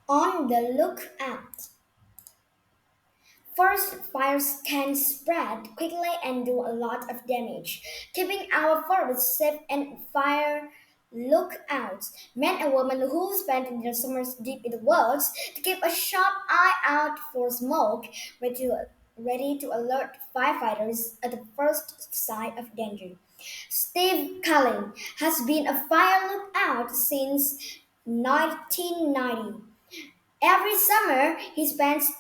On the lookout. Forest fires can spread quickly and do a lot of damage. Keeping our forests safe and fire lookouts men and women who spend their summers deep in the woods to keep a sharp eye out for smoke, ready to alert firefighters at the first sign of danger. Steve Cullen has been a fire lookout since 1990. Every summer, he spends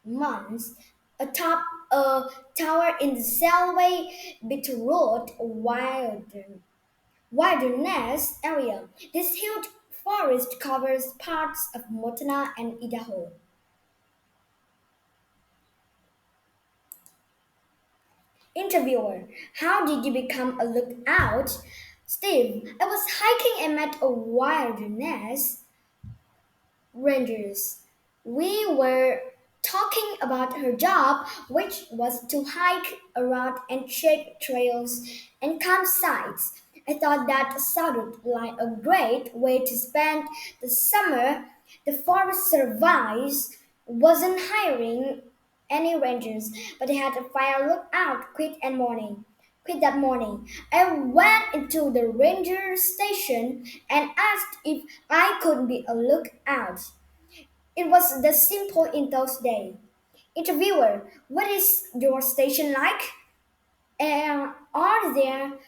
months atop a tower in the Selway Bitterroot wilderness area. This huge forest covers parts of Montana and Idaho. Interviewer: how did you become a lookout? Steve: I was hiking and met a wilderness rangers. We were talking about her job, which was to hike around and check trails and campsites. I thought that sounded like a great way to spend the summer. The Forest Service wasn't hiring any rangers, but they had a fire lookout quit that morning. I went into the ranger station and asked if I could be a lookout. It was the simple in those days. Interviewer: what is your station like? And are there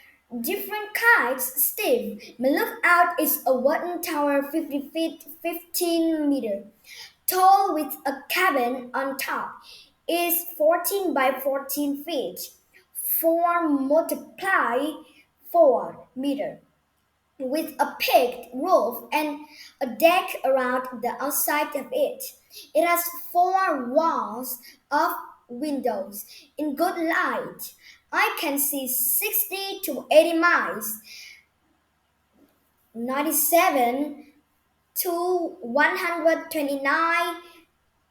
different kinds? Steve: my lookout is a wooden tower 50 feet 15 meter tall with a cabin on top. Is 14 by 14 feet. 4 multiply 4 meter with a peaked roof and a deck around the outside of it. It has 4 walls of windows in good light. I can see 60 to 80 miles, 97 to 129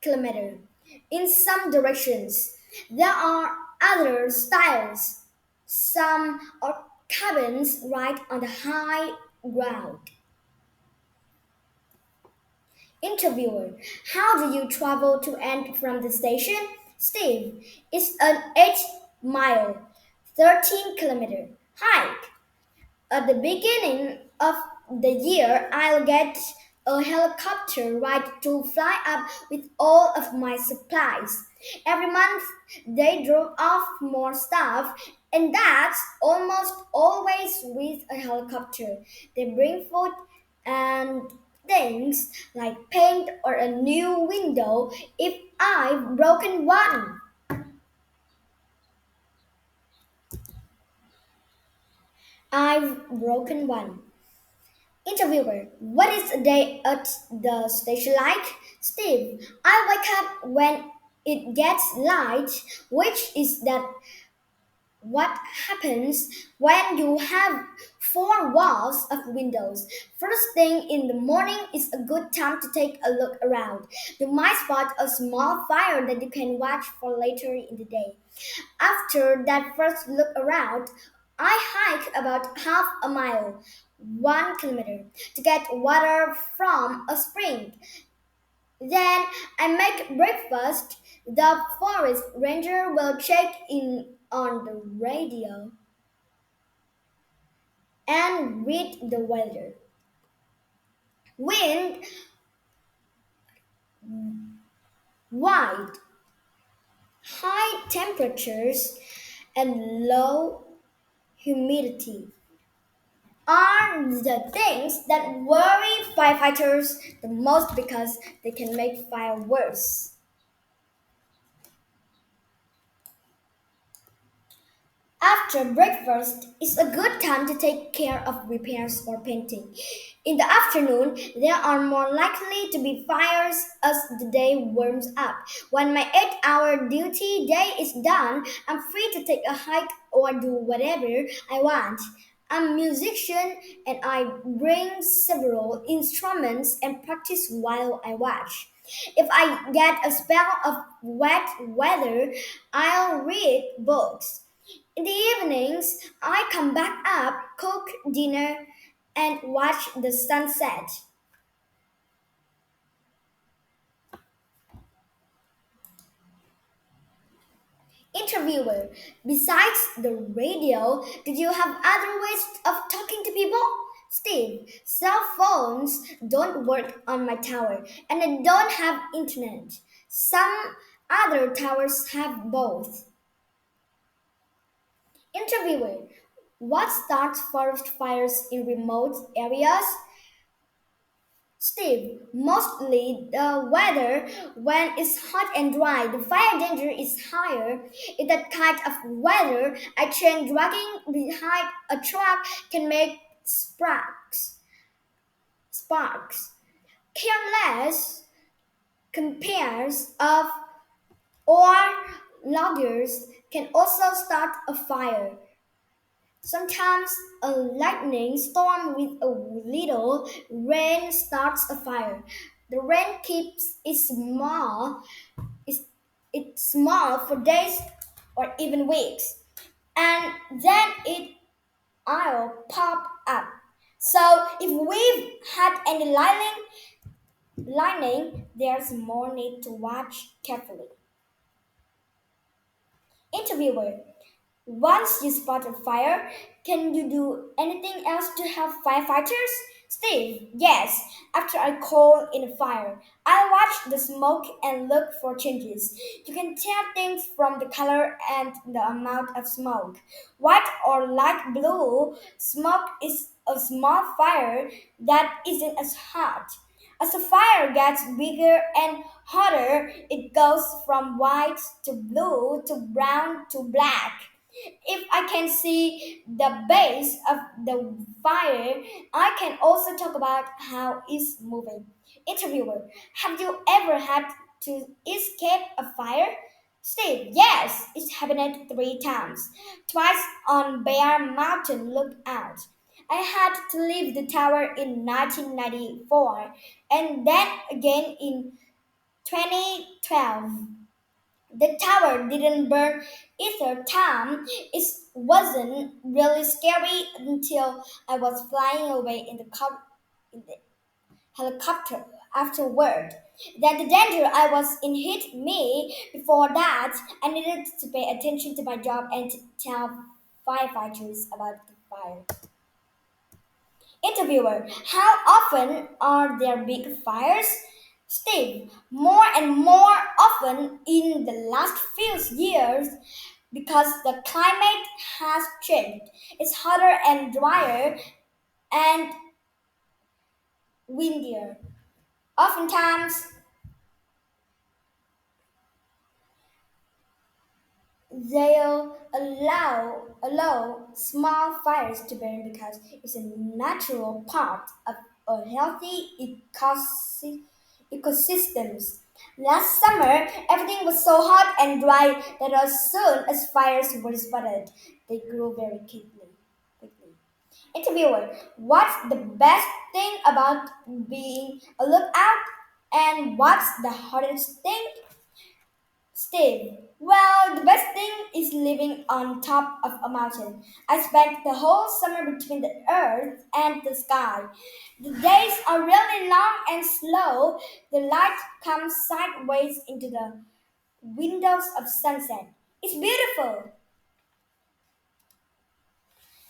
kilometers in some directions. There are other styles. Some are cabins right on the high ground. Interviewer: how do you travel to and from the station? Steve: it's an 8 mile, 13-kilometer hike. At the beginning of the year, I'll get a helicopter ride to fly up with all of my supplies. Every month, they drop off more stuff, and that's almost always with a helicopter. They bring food and things like paint or a new window if I've broken one. I've broken one. Interviewer: what is a day at the station like? Steve: I wake up when it gets light, which is that what happens when you have 4 walls of windows. First thing in the morning is a good time to take a look around. You might spot a small fire that you can watch for later in the day. After that first look around, I hike about half a mile, 1 kilometer, to get water from a spring. Then I make breakfast. The forest ranger will check in on the radio and read the weather. Wind, wide, high temperatures, and low humidity are the things that worry firefighters the most because they can make fire worse. After breakfast is a good time to take care of repairs or painting. In the afternoon, there are more likely to be fires as the day warms up. When my 8-hour duty day is done, I'm free to take a hike or do whatever I want. I'm a musician and I bring several instruments and practice while I watch. If I get a spell of wet weather, I'll read books. In the evenings, I come back up, cook dinner, and watch the sunset. Interviewer, besides the radio, did you have other ways of talking to people? Steve, cell phones don't work on my tower and I don't have internet. Some other towers have both. Interviewer, what starts forest fires in remote areas? Steve, mostly the weather when it's hot and dry, the fire danger is higher. In that kind of weather, a train dragging behind a truck can make sparks. Careless compares of or loggers can also start a fire. Sometimes a lightning storm with a little rain starts a fire. The rain keeps it's, it small for days or even weeks, and then it'll pop up. So if we've had any lightning, there's more need to watch carefully. Interviewer, once you spot a fire, can you do anything else to help firefighters? Steve, yes. After I call in a fire, I watch the smoke and look for changes. You can tell things from the color and the amount of smoke. White or light blue smoke is a small fire that isn't as hot. As the fire gets bigger and hotter, it goes from white to blue to brown to black. If I can see the base of the fire, I can also talk about how it's moving. Interviewer, have you ever had to escape a fire? Steve, yes, it's happened 3 times. Twice on Bear Mountain Lookout. I had to leave the tower in 1994 and then again in 2012. The tower didn't burn either time. It wasn't really scary until I was flying away in the helicopter afterward. Then the danger I was in hit me. Before that, I needed to pay attention to my job and to tell firefighters about the fire. Interviewer, how often are there big fires? Steve, more and more often in the last few years because the climate has changed. It's hotter and drier and windier. Oftentimes, they'll allow small fires to burn because it's a natural part of a healthy ecosystems. Last summer, everything was so hot and dry that as soon as fires were spotted, they grew very quickly. Interviewer, what's the best thing about being a lookout and what's the hardest thing? Steve, well, the best thing is living on top of a mountain. I spent the whole summer between the earth and the sky. The days are really long and slow. The light comes sideways into the windows of sunset. It's beautiful.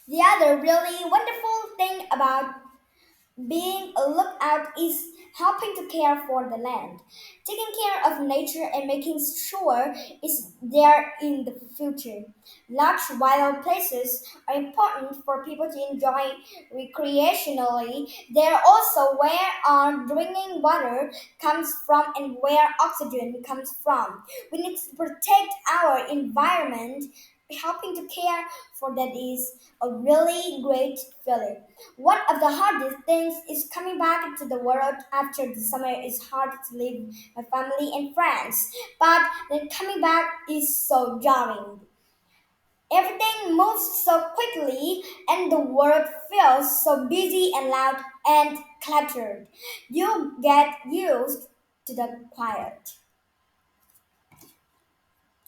The other really wonderful thing about being a lookout is helping to care for the land, taking care of nature and making sure it's there in the future. Large wild places are important for people to enjoy recreationally. They're also where our drinking water comes from and where oxygen comes from. We need to protect our environment. Helping to care for that is a really great feeling. One of the hardest things is coming back into the world after the summer is hard to leave my family and friends. But then coming back is so jarring. Everything moves so quickly and the world feels so busy and loud and cluttered. You get used to the quiet.